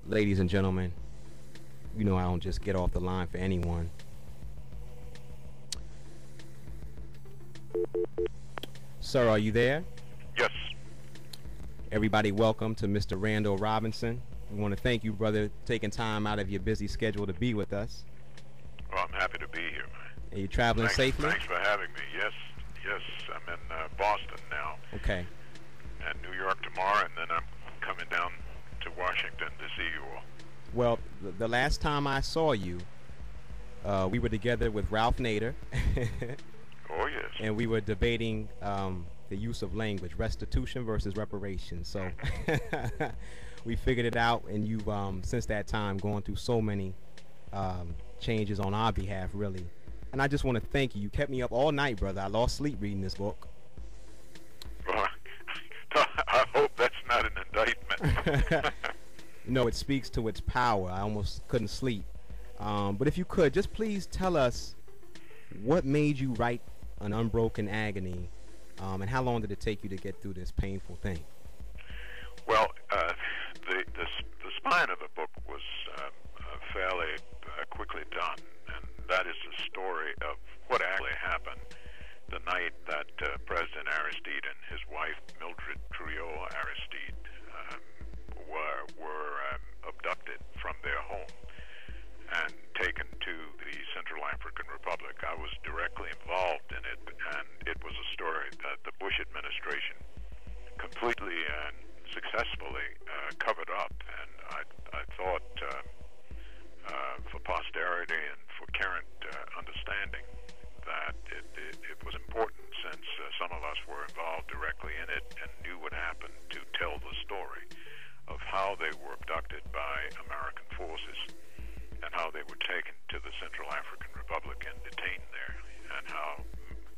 Ladies and gentlemen, you know I don't just get off the line for anyone. Sir, are you there? Yes. Everybody, welcome to Mr. Randall Robinson. We want to thank you, brother, taking time out of your busy schedule to be with us. Well, I'm happy to be here, man. Are you traveling safely? Thanks for having me. Yes, I'm in Boston now. Okay. And New York tomorrow, and then I'm coming down to Washington to see you all. Well, the last time I saw you, we were together with Ralph Nader. Oh, yes. And we were debating the use of language, restitution versus reparations. So we figured it out, and you've since that time gone through so many changes on our behalf, really. And I just want to thank you. You kept me up all night, brother. I lost sleep reading this book. Well, I hope that's not an indictment. No, it speaks to its power. I almost couldn't sleep. But if you could, just please tell us what made you write An Unbroken Agony, and how long did it take you to get through this painful thing? Well, the spine of the book was fairly quickly done, and that is the story of what actually happened the night that President Aristide and his wife Mildred Trujillo Aristide were abducted from their home and taken to the Central African Republic. I was directly involved in it, and it was a story that the Bush administration completely and successfully covered up, and I thought for posterity and for current understanding that it was important, since some of us were involved directly in it and knew what happened, to tell the story of how they were abducted by American forces and how they were taken to the Central African Republic and detained there, and how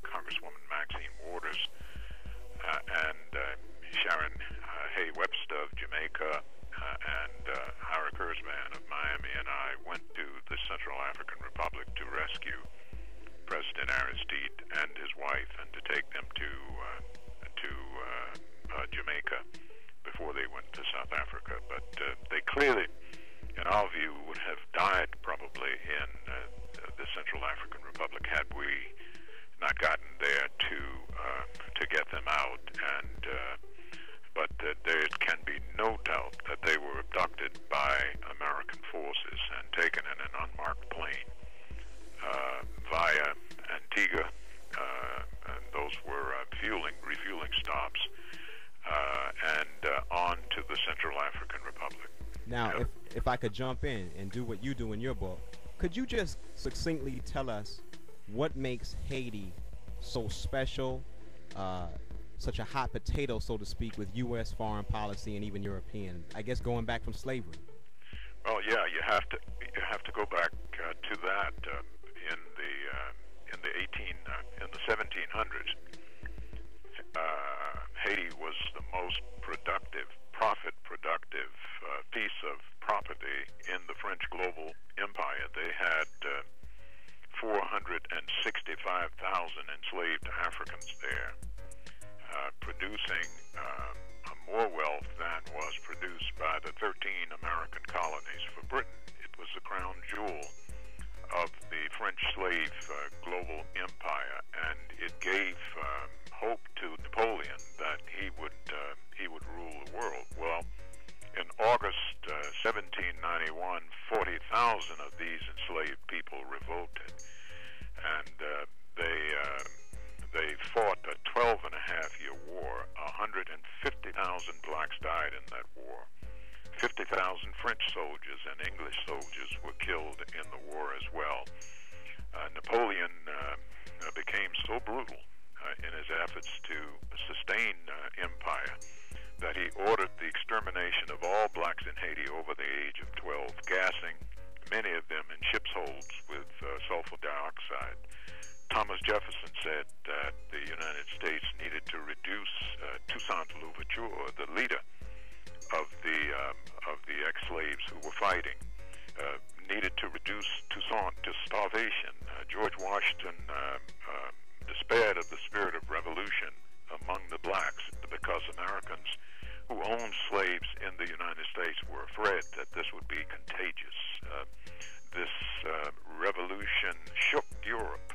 Congresswoman Maxine Waters and Sharon Hay Webster of Jamaica and Ira Kurzban of Miami and I went to the Central African Republic to rescue President Aristide and his wife, and to take them to Jamaica before they went to South Africa. But they clearly, in our view, would have died probably in the Central African Republic had we not gotten there to get them out. And but there can be no doubt that they were abducted by American forces and taken in an unmarked plane via Antigua, and those were refueling stops, and on to the Central African Republic. Now, if I could jump in and do what you do in your book, could you just succinctly tell us what makes Haiti so special, such a hot potato, so to speak, with U.S. foreign policy and even European, I guess, going back from slavery? Well, yeah, you have to go back to that in the 1700s. Haiti was the most profit-productive piece of property in the French global empire. They had 465,000 enslaved Africans there, producing more wealth than was produced by the 13 American colonies for Britain. It was the crown jewel of the French slave global empire, and it gave hope to Napoleon that he would rule the world. Well, in August 1791, 40,000 of these enslaved people revolted, and they fought a 12-and-a-half-year war. 150,000 blacks died in that war. 50,000 French soldiers and English soldiers were killed in the war as well. Napoleon became so brutal in his efforts to sustain empire that he ordered the extermination of all blacks in Haiti over the age of 12, gassing many of them in ship's holds with sulfur dioxide. Thomas Jefferson said that the United States needed to reduce Toussaint Louverture, the leader of the ex-slaves who were fighting, needed to reduce Toussaint to starvation. George Washington despaired of the spirit of revolution among the blacks because Americans who owned slaves in the United States were afraid that this would be contagious. This revolution shook Europe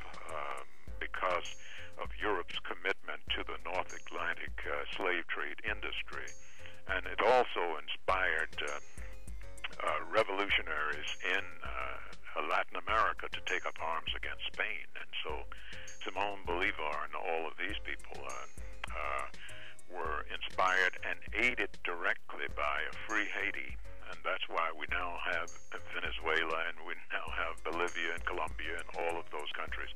because of Europe's commitment to the North Atlantic slave trade industry. And it also inspired revolutionaries in Latin America to take up arms against Spain. And so Simón Bolívar and all of these people were inspired and aided directly by a free Haiti. And that's why we now have Venezuela, and we now have Bolivia and Colombia and all of those countries,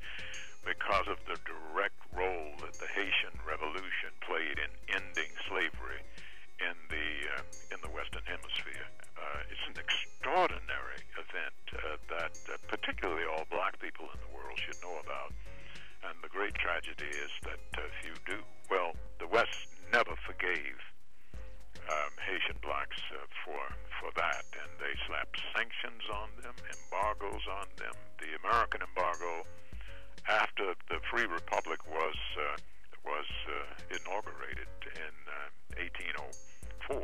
because of the direct role that the Haitian Revolution played in ending slavery in the Western Hemisphere. It's an extraordinary event that particularly all black people in the world should know about. And the great tragedy is that few do. Well, the West never forgave Haitian blacks for that, and they slapped sanctions on them, embargoes on them. The American embargo, after the Free Republic was inaugurated in 1804,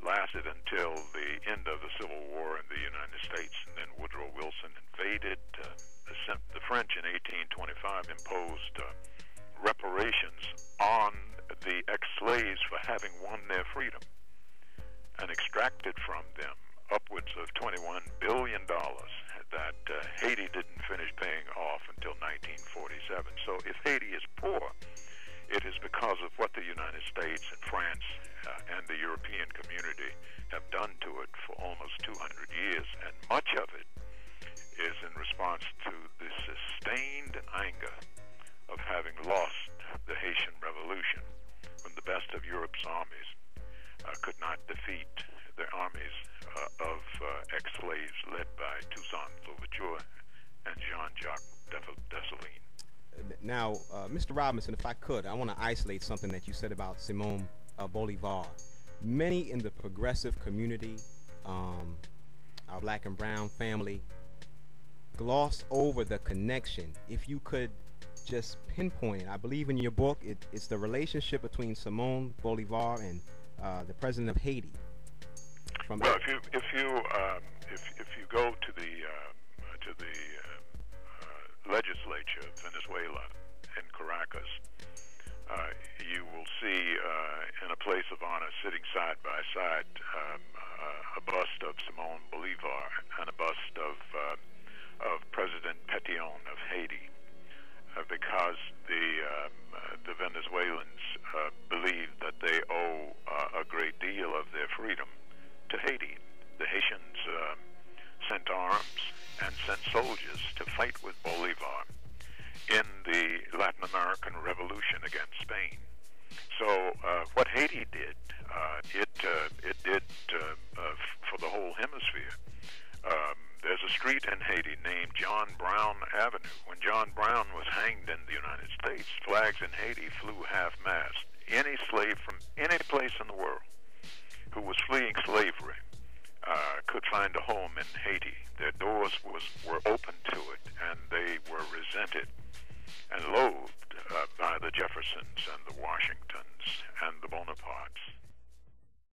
lasted until the end of the Civil War in the United States, and then Woodrow Wilson invaded. The French in 1825 imposed reparations on the ex-slaves for having won their freedom, and extracted from them upwards of $21 billion that Haiti didn't finish paying off until 1947. So if Haiti is poor, it is because of what the United States and France and the European community have done to it for almost 200 years, and much of it is in response to the sustained anger of having lost the Haitian Revolution, when the best of Europe's armies could not defeat the armies of ex-slaves led by Toussaint Louverture and Jean-Jacques Dessalines. Now, Mr. Robinson, if I could, I want to isolate something that you said about Simón Bolívar. Many in the progressive community, our black and brown family, gloss over the connection. If you could just pinpoint it, I believe in your book, it's the relationship between Simón Bolívar and the president of Haiti. Well, if you go to the legislature of Venezuela in Caracas, you will see in a place of honor, sitting side by side, a bust of Simón Bolívar and a bust of President Pétion of Haiti, because the Venezuelans believe that they owe a great deal of their freedom to Haiti. The Haitians sent arms and sent soldiers to fight with Bolivar in the Latin American Revolution against Spain. So what Haiti did, it did for the whole hemisphere. There's a street in Haiti named John Brown Avenue. When John Brown was hanged in the United States, flags in Haiti flew half-mast. Any slave from any place in the world who was fleeing slavery could find a home in Haiti. Their doors were open to it, and they were resented and loathed